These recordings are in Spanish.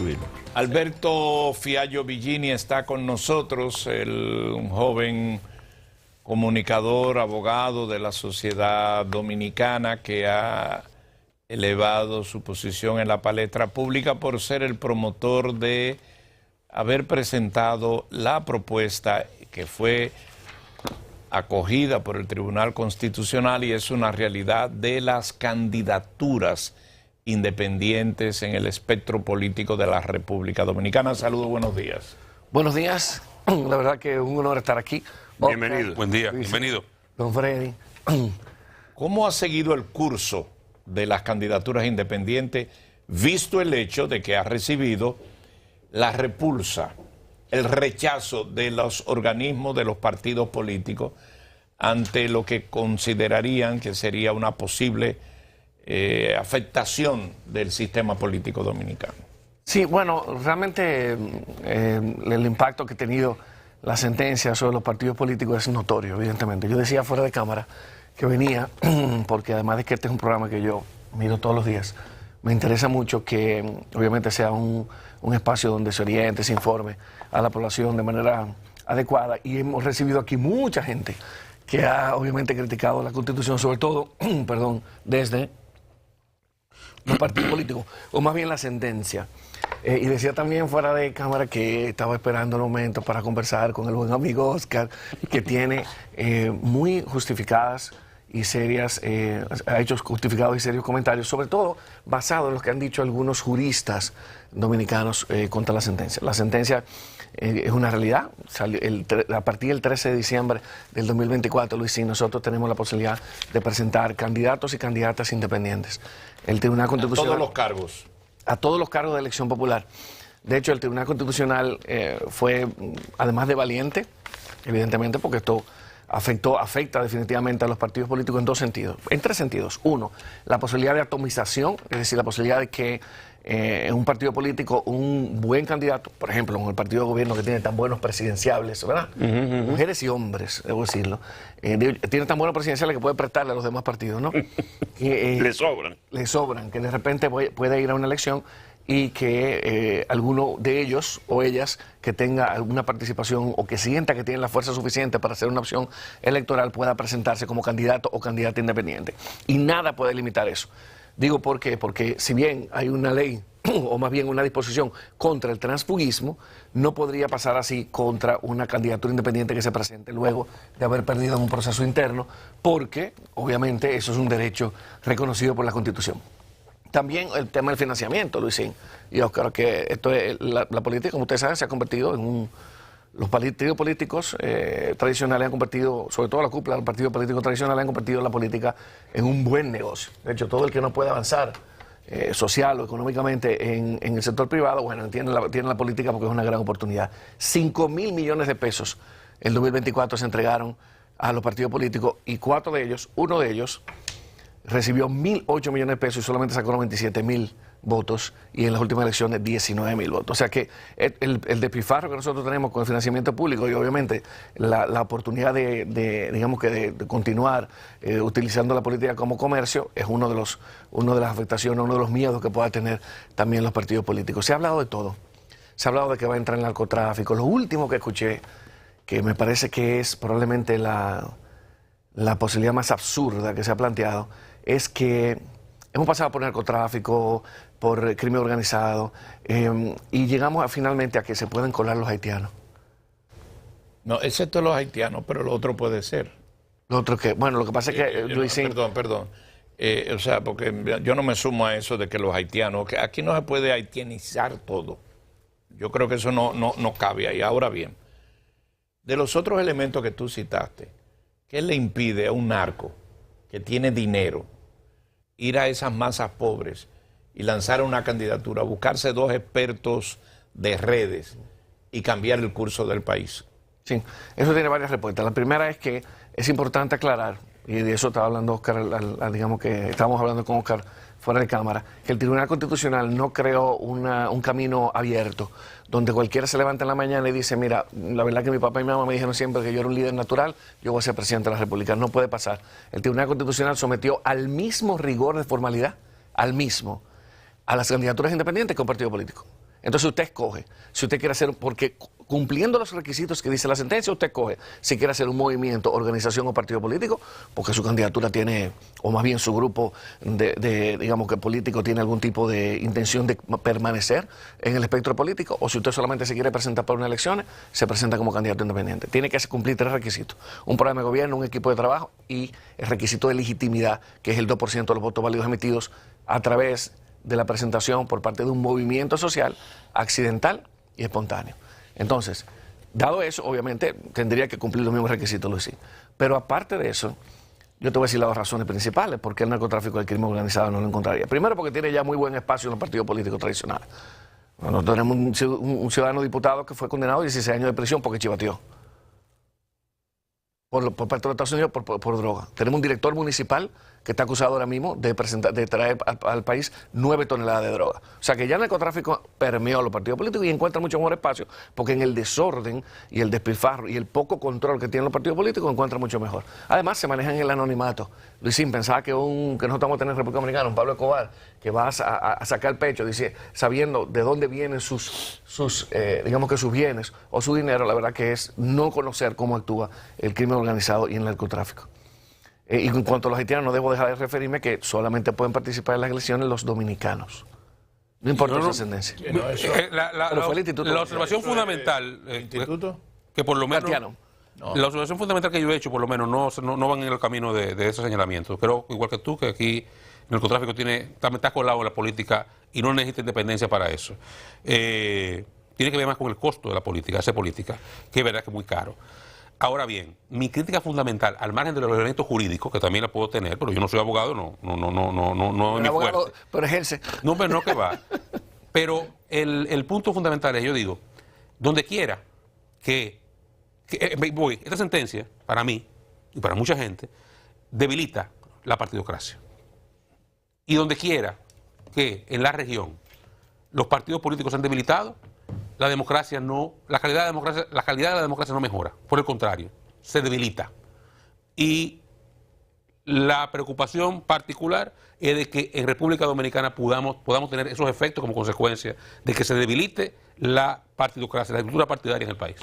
recibirlo. Alberto Fiallo Villini está con nosotros, un joven comunicador, abogado de la sociedad dominicana que ha elevado su posición en la palestra pública por ser el promotor de haber presentado la propuesta que fue acogida por el Tribunal Constitucional y es una realidad de las candidaturas independientes en el espectro político de la República Dominicana. Saludos, buenos días. Buenos días, la verdad que es un honor estar aquí. Bienvenido. Buen día, bienvenido. Don Freddy. ¿Cómo ha seguido el curso de las candidaturas independientes, visto el hecho de que ha recibido la repulsa, el rechazo de los organismos de los partidos políticos ante lo que considerarían que sería una posible afectación del sistema político dominicano? Sí, bueno, realmente el impacto que ha tenido la sentencia sobre los partidos políticos es notorio, evidentemente. Yo decía fuera de cámara que venía, porque además de que este es un programa que yo miro todos los días, me interesa mucho que obviamente sea un espacio donde se oriente, se informe a la población de manera adecuada. Y hemos recibido aquí mucha gente que ha obviamente criticado la Constitución, sobre todo, perdón, desde los partidos políticos, o más bien la sentencia. Y decía también fuera de cámara que estaba esperando el momento para conversar con el buen amigo Oscar, que tiene muy justificadas y serias, ha hecho justificados y serios comentarios, sobre todo basados en lo que han dicho algunos juristas dominicanos contra la sentencia. La sentencia es una realidad. A partir del 13 de diciembre del 2024, Luis, y nosotros tenemos la posibilidad de presentar candidatos y candidatas independientes. El Tribunal Constitucional... A todos los cargos. A todos los cargos de elección popular. De hecho, el Tribunal Constitucional fue, además de valiente, evidentemente, porque esto afecta definitivamente a los partidos políticos en dos sentidos, en tres sentidos. Uno, la posibilidad de atomización, es decir, la posibilidad de que en un partido político un buen candidato, por ejemplo, en el partido de gobierno que tiene tan buenos presidenciables, ¿verdad? Mujeres y hombres, debo decirlo, tiene tan buenos presidenciales que puede prestarle a los demás partidos, ¿no? Le sobran. Le sobran, que de repente puede ir a una elección y que alguno de ellos o ellas que tenga alguna participación o que sienta que tiene la fuerza suficiente para hacer una opción electoral pueda presentarse como candidato o candidata independiente. Y nada puede limitar eso. Digo ¿por qué? Porque si bien hay una ley o más bien una disposición contra el transfugismo, no podría pasar así contra una candidatura independiente que se presente luego de haber perdido en un proceso interno, porque obviamente eso es un derecho reconocido por la Constitución. También el tema del financiamiento, Luisín y Oscar, que esto es, la política, como ustedes saben, se ha convertido en los partidos políticos tradicionales han convertido, sobre todo la cúpula de los partidos políticos tradicionales, han convertido la política en un buen negocio. De hecho, todo el que no puede avanzar social o económicamente en el sector privado, bueno, tiene la política porque es una gran oportunidad. 5.000 millones de pesos en 2024 se entregaron a los partidos políticos y uno de ellos, recibió 1.008 millones de pesos y solamente sacó 97.000 votos y en las últimas elecciones 19.000 votos. O sea que el despilfarro que nosotros tenemos con el financiamiento público y obviamente la oportunidad de continuar utilizando la política como comercio es una de las afectaciones, uno de los miedos que pueda tener también los partidos políticos. Se ha hablado de todo. Se ha hablado de que va a entrar el narcotráfico. Lo último que escuché, que me parece que es probablemente la posibilidad más absurda que se ha planteado, es que hemos pasado por narcotráfico, por crimen organizado, y llegamos finalmente a que se pueden colar los haitianos. No, excepto los haitianos, pero lo otro puede ser. Lo otro que, bueno, lo que pasa es que, Luisín... Perdón. O sea, porque yo no me sumo a eso de que los haitianos, que aquí no se puede haitianizar todo. Yo creo que eso no cabe ahí. Ahora bien, de los otros elementos que tú citaste, ¿qué le impide a un narco que tiene dinero ir a esas masas pobres y lanzar una candidatura, buscarse dos expertos de redes y cambiar el curso del país? Sí, eso tiene varias respuestas. La primera es que es importante aclarar, y de eso estaba hablando Oscar, digamos que estábamos hablando con Oscar fuera de cámara, que el Tribunal Constitucional no creó un camino abierto, donde cualquiera se levanta en la mañana y dice, mira, la verdad que mi papá y mi mamá me dijeron siempre que yo era un líder natural, yo voy a ser presidente de la República. No puede pasar. El Tribunal Constitucional sometió al mismo rigor de formalidad, a las candidaturas independientes que un partido político. Entonces usted escoge si usted quiere hacer, porque cumpliendo los requisitos que dice la sentencia, usted escoge si quiere hacer un movimiento, organización o partido político, porque su candidatura tiene, o más bien su grupo digamos que político tiene algún tipo de intención de permanecer en el espectro político, o si usted solamente se quiere presentar para unas elecciones, se presenta como candidato independiente. Tiene que cumplir 3 requisitos: un programa de gobierno, un equipo de trabajo y el requisito de legitimidad, que es el 2% de los votos válidos emitidos a través de la presentación por parte de un movimiento social accidental y espontáneo. Entonces, dado eso, obviamente, tendría que cumplir los mismos requisitos, Luis. Pero aparte de eso, yo te voy a decir las 2 razones principales por qué el narcotráfico y el crimen organizado no lo encontraría. Primero, porque tiene ya muy buen espacio en los partidos políticos tradicionales. Nosotros tenemos un ciudadano diputado que fue condenado a 16 años de prisión porque chivateó. Por parte de los Estados Unidos por droga. Tenemos un director municipal que está acusado ahora mismo de traer al país 9 toneladas de droga. O sea que ya el narcotráfico permeó los partidos políticos y encuentra mucho mejor espacio, porque en el desorden y el despilfarro y el poco control que tienen los partidos políticos encuentra mucho mejor. Además se manejan en el anonimato. Luisín, pensaba que nosotros vamos a tener en República Dominicana un Pablo Escobar que va a sacar el pecho, dice, sabiendo de dónde vienen digamos que sus bienes o su dinero. La verdad que es no conocer cómo actúa el crimen organizado y el narcotráfico. Y en cuanto a los haitianos, no debo dejar de referirme que solamente pueden participar en las elecciones los dominicanos. No importa su ascendencia. La observación fundamental, que por lo menos... La observación fundamental que yo he hecho, por lo menos, no van en el camino de esos señalamientos. Pero igual que tú, que aquí el narcotráfico está colado en la política y no necesita independencia para eso. Tiene que ver más con el costo de la política, hacer política, que es verdad que es muy caro. Ahora bien, mi crítica fundamental, al margen de los elementos jurídicos, que también la puedo tener, pero yo no soy abogado, no es mi fuerte. Pero ejerce. No, pero no que va. Pero el punto fundamental es, yo digo, donde quiera esta sentencia, para mí y para mucha gente, debilita la partidocracia. Y donde quiera que en la región los partidos políticos se han debilitado, la calidad de la democracia no mejora, por el contrario, se debilita. Y la preocupación particular es de que en República Dominicana podamos tener esos efectos como consecuencia de que se debilite la partidocracia, la estructura partidaria en el país.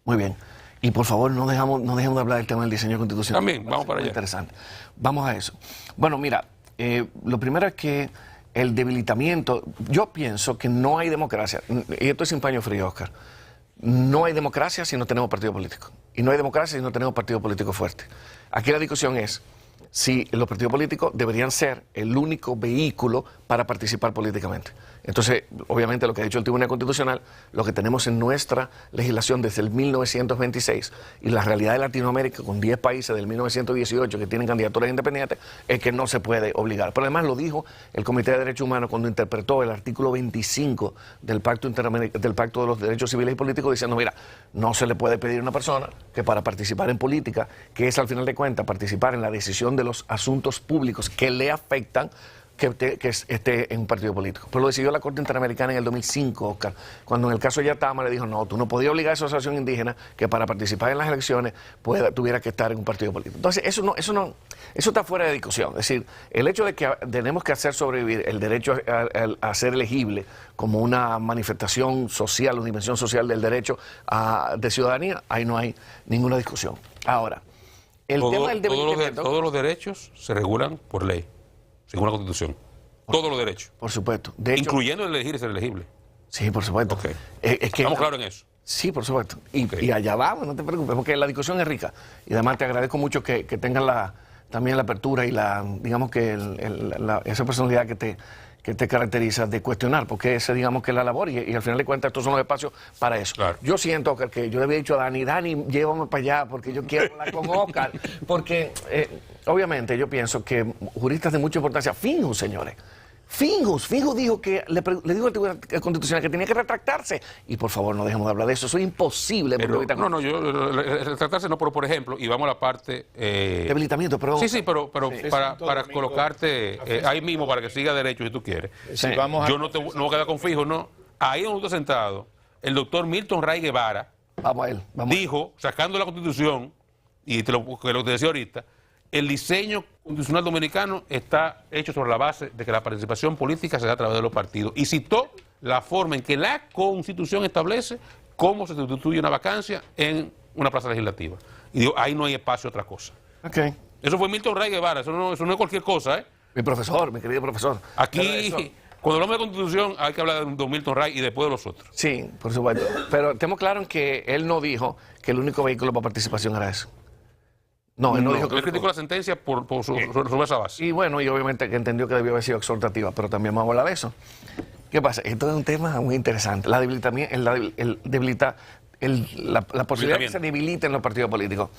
Muy bien. Y por favor, no dejemos de hablar del tema del diseño constitucional. También, vamos para allá. Interesante. Vamos a eso. Bueno, mira, lo primero es que el debilitamiento, yo pienso que no hay democracia, y esto es sin paño frío, Oscar, no hay democracia si no tenemos partido político, y no hay democracia si no tenemos partido político fuerte. Aquí la discusión es si los partidos políticos deberían ser el único vehículo para participar políticamente. Entonces, obviamente, lo que ha dicho el Tribunal Constitucional, lo que tenemos en nuestra legislación desde el 1926 y la realidad de Latinoamérica con 10 países del 1918 que tienen candidaturas independientes, es que no se puede obligar. Pero además lo dijo el Comité de Derechos Humanos cuando interpretó el artículo 25 del Pacto de los Derechos Civiles y Políticos, diciendo, mira, no se le puede pedir a una persona que para participar en política, que es al final de cuentas participar en la decisión de los asuntos públicos que le afectan, que esté en un partido político. Pero lo decidió la Corte Interamericana en el 2005, Oscar, cuando en el caso de Yatama le dijo, no, tú no podías obligar a esa asociación indígena que para participar en las elecciones tuviera que estar en un partido político. Entonces, eso está fuera de discusión. Es decir, el hecho de que tenemos que hacer sobrevivir el derecho a ser elegible como una manifestación social, una dimensión social del derecho de ciudadanía, ahí no hay ninguna discusión. Ahora, tema del debilitamiento... Todos los derechos se regulan por ley, según la Constitución. Todos los derechos. Por supuesto. De hecho, incluyendo el elegir y ser elegible. Sí, por supuesto. Okay. Es que, ¿estamos claros en eso? Sí, por supuesto. Y allá vamos, no te preocupes, porque la discusión es rica. Y además te agradezco mucho que tengan también la apertura y digamos que esa personalidad que te caracteriza de cuestionar, porque ese digamos que es la labor y al final de cuentas estos son los espacios para eso. Claro. Yo siento, Oscar, que yo le había dicho a Dani, llévame para allá porque yo quiero hablar con Oscar, porque obviamente yo pienso que juristas de mucha importancia, Finjus, señores, Finjus dijo que le dijo al Tribunal Constitucional que tenía que retractarse. Y por favor, no dejemos de hablar de eso. Eso es imposible. Pero, retractarse no, pero por ejemplo, y vamos a la parte... debilitamiento, pero... Sí, pero para colocarte ahí mismo, para que siga derecho si tú quieres. Sí. Yo no voy a quedar con fijo, no. Ahí donde está sentado, el doctor Milton Ray Guevara dijo, sacando la Constitución, y lo que te decía ahorita, el diseño constitucional dominicano está hecho sobre la base de que la participación política se da a través de los partidos. Y citó la forma en que la Constitución establece cómo se sustituye una vacancia en una plaza legislativa. Y digo, ahí no hay espacio a otra cosa. Okay. Eso fue Milton Ray Guevara, eso no es cualquier cosa, ¿eh? Mi profesor, mi querido profesor. Aquí, cuando hablamos de Constitución, hay que hablar de don Milton Ray y después de los otros. Sí, por supuesto. Pero tenemos claro en que él no dijo que el único vehículo para participación era eso. No, él no dijo que... Él criticó la sentencia sobre esa base. Y bueno, y obviamente que entendió que debió haber sido exhortativa, pero también vamos a hablar de eso. ¿Qué pasa? Esto es un tema muy interesante. La posibilidad de que se debiliten los partidos políticos.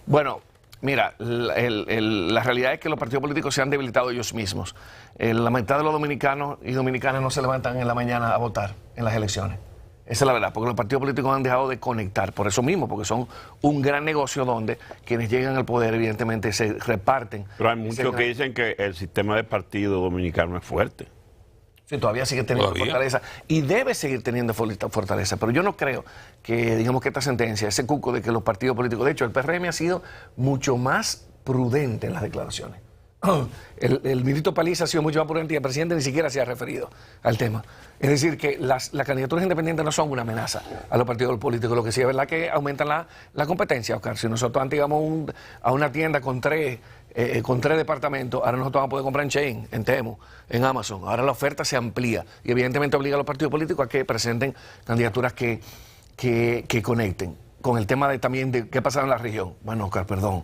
Bueno, mira, la realidad es que los partidos políticos se han debilitado ellos mismos. La mitad de los dominicanos y dominicanas no se levantan en la mañana a votar en las elecciones. Esa es la verdad, porque los partidos políticos han dejado de conectar, por eso mismo, porque son un gran negocio donde quienes llegan al poder evidentemente se reparten. Pero hay muchos que dicen que el sistema de partido dominicano es fuerte. Sí, todavía sigue teniendo fortaleza y debe seguir teniendo fortaleza, pero yo no creo que, digamos, que esta sentencia, ese cuco de que los partidos políticos, de hecho, el PRM ha sido mucho más prudente en las declaraciones. El ministro Paliza ha sido mucho más prudente y el presidente ni siquiera se ha referido al tema. Es decir, que las candidaturas independientes no son una amenaza a los partidos políticos, lo que sí es verdad que aumentan la competencia, Oscar. Si nosotros antes íbamos a una tienda con tres departamentos, ahora nosotros vamos a poder comprar en Shein, en Temu, en Amazon. Ahora la oferta se amplía y evidentemente obliga a los partidos políticos a que presenten candidaturas que conecten. Con el tema también de qué pasa en la región. Bueno, Oscar, perdón,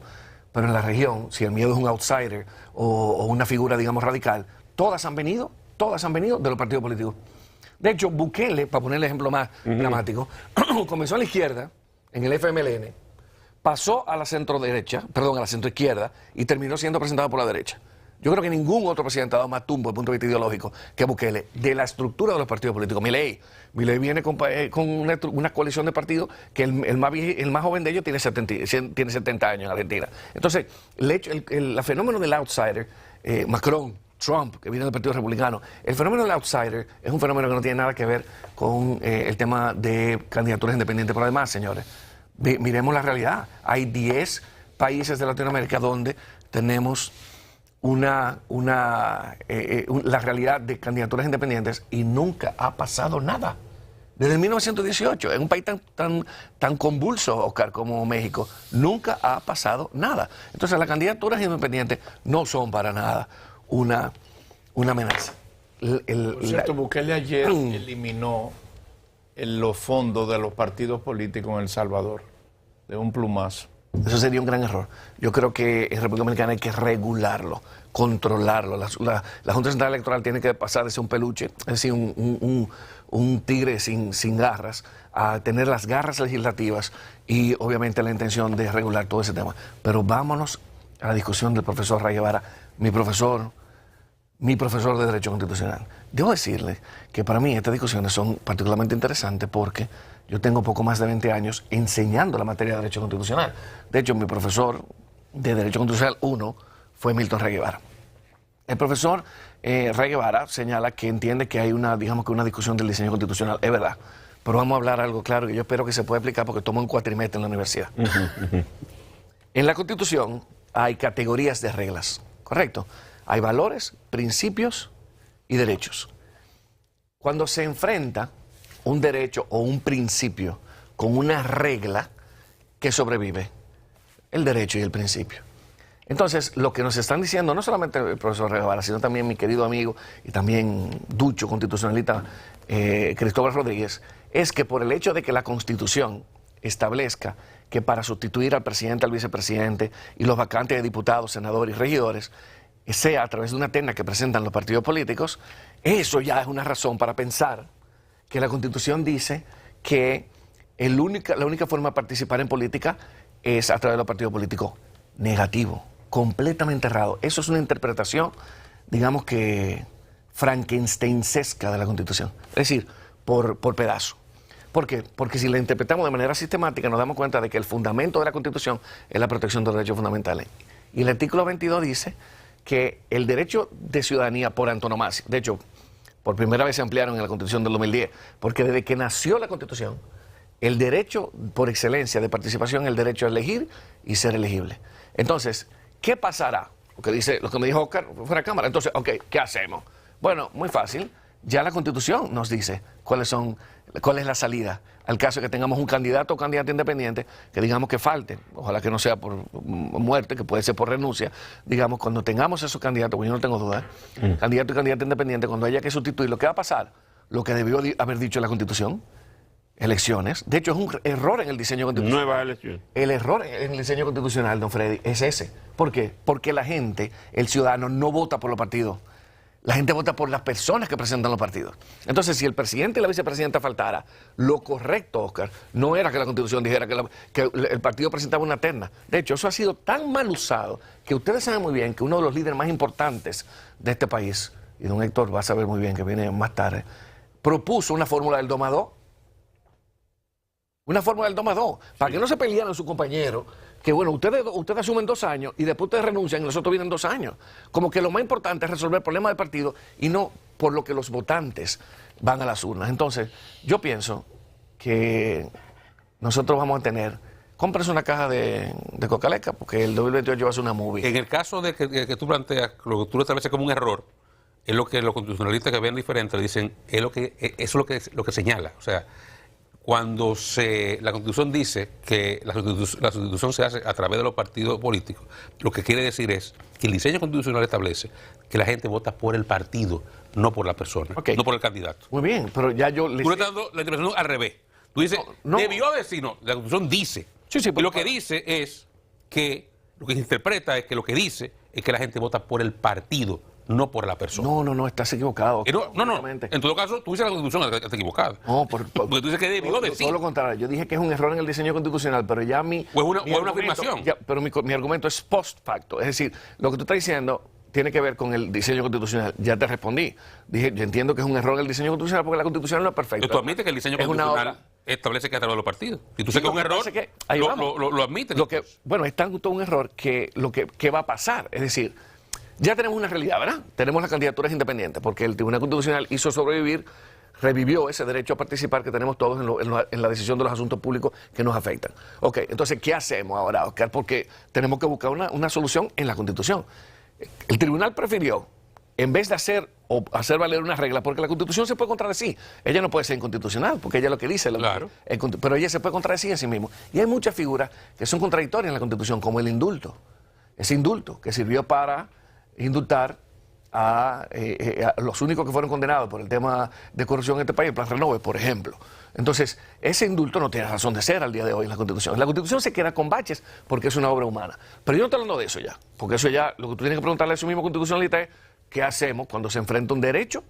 pero en la región, si el miedo es un outsider o una figura, digamos, radical, todas han venido de los partidos políticos. De hecho, Bukele, para poner el ejemplo más dramático, comenzó a la izquierda, en el FMLN, pasó a la a la centroizquierda y terminó siendo presentado por la derecha. Yo creo que ningún otro presidente ha dado más tumbo desde el punto de vista ideológico que Bukele, de la estructura de los partidos políticos. Milei viene con una coalición de partidos que el más joven de ellos tiene 70 años en Argentina. Entonces, el fenómeno del outsider, Macron, Trump, que viene del Partido Republicano, el fenómeno del outsider es un fenómeno que no tiene nada que ver con el tema de candidaturas independientes. Pero además, señores, miremos la realidad. Hay 10 países de Latinoamérica donde tenemos la realidad de candidaturas independientes y nunca ha pasado nada. Desde 1918, en un país tan convulso, Oscar, como México, nunca ha pasado nada. Entonces, las candidaturas independientes no son para nada una amenaza. Por cierto, Bukele ayer eliminó los fondos de los partidos políticos en El Salvador de un plumazo. Eso sería un gran error. Yo creo que en República Dominicana hay que regularlo, controlarlo. La Junta Central Electoral tiene que pasar de ser un peluche, es decir, un tigre sin garras, a tener las garras legislativas y obviamente la intención de regular todo ese tema. Pero vámonos a la discusión del profesor Ray Guevara, mi profesor de Derecho Constitucional. Debo decirle que para mí estas discusiones son particularmente interesantes porque yo tengo poco más de 20 años enseñando la materia de Derecho Constitucional. De hecho, mi profesor de Derecho Constitucional 1 fue Milton Ray Guevara. El profesor Ray Guevara señala que entiende que hay una discusión del diseño constitucional. Es verdad. Pero vamos a hablar algo claro que yo espero que se pueda explicar porque tomo un cuatrimestre en la universidad. En la Constitución hay categorías de reglas, ¿correcto? Hay valores, principios y derechos. Cuando se enfrenta un derecho o un principio con una regla que sobrevive, el derecho y el principio. Entonces, lo que nos están diciendo, no solamente el profesor Guevara, sino también mi querido amigo y también ducho constitucionalista Cristóbal Rodríguez, es que por el hecho de que la Constitución establezca que para sustituir al presidente, al vicepresidente y los vacantes de diputados, senadores y regidores, sea a través de una terna que presentan los partidos políticos, eso ya es una razón para pensar que la Constitución dice que la única forma de participar en política es a través de los partidos políticos. Negativo, completamente errado. Eso es una interpretación, digamos que frankensteinesca de la Constitución. Es decir, por pedazo. ¿Por qué? Porque si la interpretamos de manera sistemática nos damos cuenta de que el fundamento de la Constitución es la protección de los derechos fundamentales. Y el artículo 22 dice que el derecho de ciudadanía por antonomasia, de hecho, por primera vez se ampliaron en la Constitución del 2010, porque desde que nació la Constitución, el derecho por excelencia de participación es el derecho a elegir y ser elegible. Entonces, ¿qué pasará? Lo que me dijo Oscar fuera de cámara. Entonces, ok, ¿qué hacemos? Bueno, muy fácil. Ya la Constitución nos dice cuál es la salida al caso de que tengamos un candidato o candidata independiente que digamos que falte, ojalá que no sea por muerte, que puede ser por renuncia, digamos, cuando tengamos esos candidatos, porque yo no tengo duda, candidato y candidata independiente, cuando haya que sustituirlo, ¿qué va a pasar? Lo que debió haber dicho la Constitución, elecciones. De hecho, es un error en el diseño constitucional. Nuevas elecciones. El error en el diseño constitucional, don Freddy, es ese. ¿Por qué? Porque la gente, el ciudadano, no vota por los partidos. La gente vota por las personas que presentan los partidos. Entonces, si el presidente y la vicepresidenta faltara, lo correcto, Oscar, no era que la Constitución dijera que el partido presentaba una terna. De hecho, eso ha sido tan mal usado que ustedes saben muy bien que uno de los líderes más importantes de este país, y don Héctor va a saber muy bien que viene más tarde, propuso una fórmula del domador. Una fórmula del domador. Para que no se pelearan sus compañeros, que bueno, ustedes asumen 2 años y después ustedes renuncian y los otros vienen 2 años. Como que lo más importante es resolver problemas del partido y no por lo que los votantes van a las urnas. Entonces, yo pienso que nosotros vamos a tener, cómprese una caja de Coca-Leca porque el 2028 va a ser una movie. En el caso de que tú planteas, lo que tú lo estableces como un error, es lo que los constitucionalistas que ven diferente le dicen, eso es lo que señala. O sea, cuando la Constitución dice que la Constitución se hace a través de los partidos políticos, lo que quiere decir es que el diseño constitucional establece que la gente vota por el partido, no por la persona, no por el candidato. Muy bien, pero ya yo... Tú le estás dando la interpretación al revés. Tú dices, no. Debió decir, no, la Constitución dice. Sí, y lo que dice es que, lo que se interpreta es que lo que dice es que la gente vota por el partido, no por la persona. No, estás equivocado. No. En todo caso, tú dices la Constitución está equivocada. No, porque tú dices que debió decir. Todo lo contrario. Yo dije que es un error en el diseño constitucional, pero ya o es una afirmación. Pero mi argumento es post facto. Es decir, lo que tú estás diciendo tiene que ver con el diseño constitucional. Ya te respondí. Dije, yo entiendo que es un error en el diseño constitucional porque la Constitución no es perfecta. Tú admites que el diseño constitucional establece que a través de los partidos. Y tú sabes que es un error, lo admites. Bueno, es tanto un error que ¿qué va a pasar? Es decir, ya tenemos una realidad, ¿verdad? Tenemos las candidaturas independientes, porque el Tribunal Constitucional hizo revivió ese derecho a participar que tenemos todos en la decisión de los asuntos públicos que nos afectan. Ok, entonces, ¿qué hacemos ahora, Oscar? Porque tenemos que buscar una solución en la Constitución. El Tribunal prefirió, en vez de hacer valer una regla, porque la Constitución se puede contradecir. Ella no puede ser inconstitucional, porque ella es lo que dice. Claro. Pero ella se puede contradecir a sí misma. Y hay muchas figuras que son contradictorias en la Constitución, como el indulto. Ese indulto que sirvió para indultar a los únicos que fueron condenados por el tema de corrupción en este país, el Plan Renove, por ejemplo. Entonces, ese indulto no tiene razón de ser al día de hoy en la Constitución. La Constitución se queda con baches porque es una obra humana. Pero yo no estoy hablando de eso ya, porque eso ya, lo que tú tienes que preguntarle a ese mismo constitucionalista es ¿qué hacemos cuando se enfrenta un derecho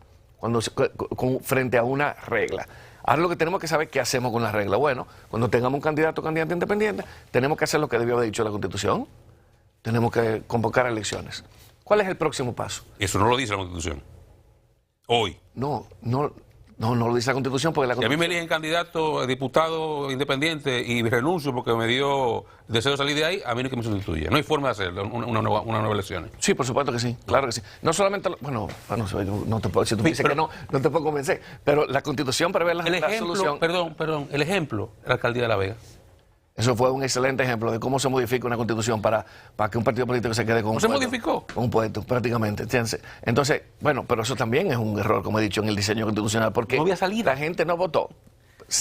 frente a una regla? Ahora lo que tenemos que saber es qué hacemos con la regla. Bueno, cuando tengamos un candidato o candidata independiente, tenemos que hacer lo que debió haber dicho la Constitución. Tenemos que convocar elecciones. ¿Cuál es el próximo paso? Eso no lo dice la Constitución. Hoy. No lo dice la Constitución porque la Constitución... Y a mí me eligen candidato, diputado independiente y renuncio porque me dio el deseo de salir de ahí, a mí no es que me sustituya. No hay forma de hacerlo, una nueva elección. Sí, por supuesto que sí, claro que sí. No solamente... no te puedo, si tú me dices que no te puedo convencer. Pero la Constitución prevé la solución... Perdón, el ejemplo, la alcaldía de La Vega. Eso fue un excelente ejemplo de cómo se modifica una constitución para que un partido político se quede con un puesto. ¿Cómo se modificó? Con un puesto, prácticamente. Entonces, bueno, pero eso también es un error, como he dicho, en el diseño constitucional, porque no había salida. La gente no votó.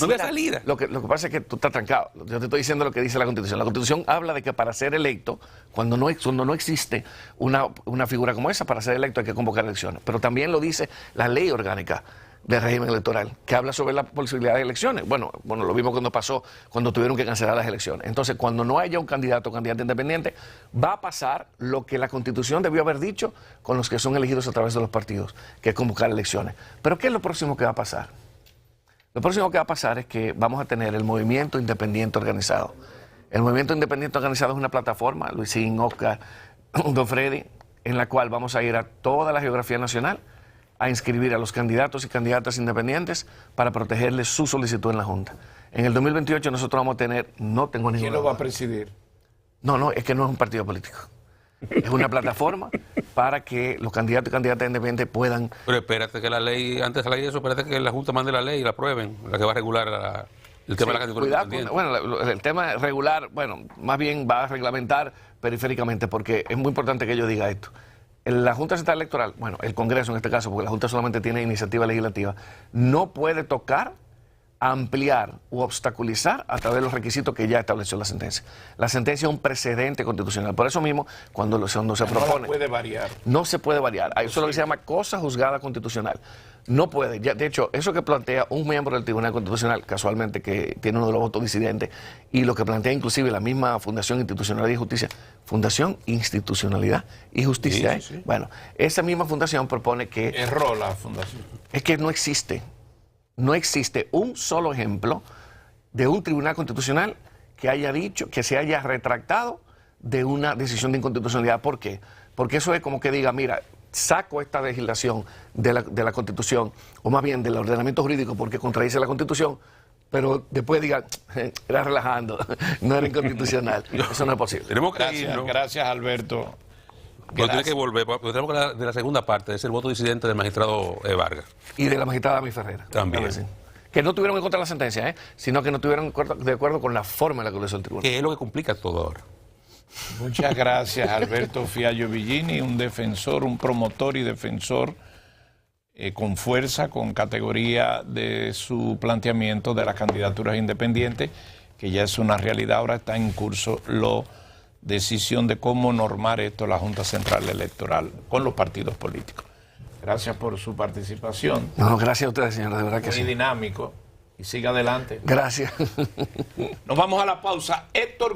No había salida. Lo que pasa es que tú estás trancado. Yo te estoy diciendo lo que dice la Constitución. La Constitución habla de que para ser electo, cuando no existe una figura como esa, para ser electo hay que convocar elecciones. Pero también lo dice la ley orgánica del régimen electoral, que habla sobre la posibilidad de elecciones. Bueno, lo vimos cuando tuvieron que cancelar las elecciones. Entonces, cuando no haya un candidato o candidata independiente, va a pasar lo que la Constitución debió haber dicho con los que son elegidos a través de los partidos, que es convocar elecciones. Pero ¿qué es lo próximo que va a pasar? Lo próximo que va a pasar es que vamos a tener el movimiento independiente organizado. El movimiento independiente organizado es una plataforma, Luisín, Oscar, don Freddy, en la cual vamos a ir a toda la geografía nacional a inscribir a los candidatos y candidatas independientes para protegerles su solicitud en la Junta. En el 2028 nosotros vamos a tener, no tengo ninguna... ¿Quién lo va a presidir? No, es que no es un partido político. Es una plataforma para que los candidatos y candidatas independientes puedan... Pero espérate que la ley, antes de la ley eso, espérate que la Junta mande la ley y la aprueben, la que va a regular El tema Sí, de la candidatura cuidado independiente. bueno, el tema regular, bueno, más bien va a reglamentar periféricamente, porque es muy importante que yo diga esto. La Junta Central Electoral, bueno, el Congreso en este caso, porque la Junta solamente tiene iniciativa legislativa, no puede tocar, ampliar u obstaculizar a través de los requisitos que ya estableció la sentencia. La sentencia es un precedente constitucional. Por eso mismo, cuando se No propone... la puede variar. No se puede variar. Eso es lo que se llama cosa juzgada constitucional. No puede. Ya, de hecho, eso que plantea un miembro del Tribunal Constitucional, casualmente, que tiene uno de los votos disidentes, y lo que plantea inclusive la misma Fundación Institucionalidad y Justicia, Fundación Institucionalidad y Justicia, Sí, sí, sí. Bueno, esa misma fundación propone que Erró la fundación. es que no existe un solo ejemplo de un tribunal constitucional que haya dicho, que se haya retractado de una decisión de inconstitucionalidad. ¿Por qué? Porque eso es como que diga, mira, saco esta legislación de la Constitución, o más bien del ordenamiento jurídico porque contradice la Constitución, pero después diga, era relajando, no era inconstitucional. Eso no es posible. Tenemos que Gracias, irnos. gracias Alberto. Pero tiene que volver, porque tenemos que hablar de la segunda parte, es el voto disidente del magistrado Vargas. Y de la magistrada Mi Ferrera. También. Claro que sí. Que no tuvieron en contra de la sentencia, sino que no tuvieron de acuerdo con la forma en la que lo hizo el tribunal. Que es lo que complica todo ahora. Muchas gracias, Alberto Fiallo Villini, un defensor, un promotor y defensor con fuerza, con categoría de su planteamiento de las candidaturas independientes, que ya es una realidad. Ahora está en curso la decisión de cómo normar esto la Junta Central Electoral con los partidos políticos. Gracias por su participación. No, gracias a ustedes, señora, de verdad que Muy sí. dinámico. Y siga adelante. Gracias. Nos vamos a la pausa. Héctor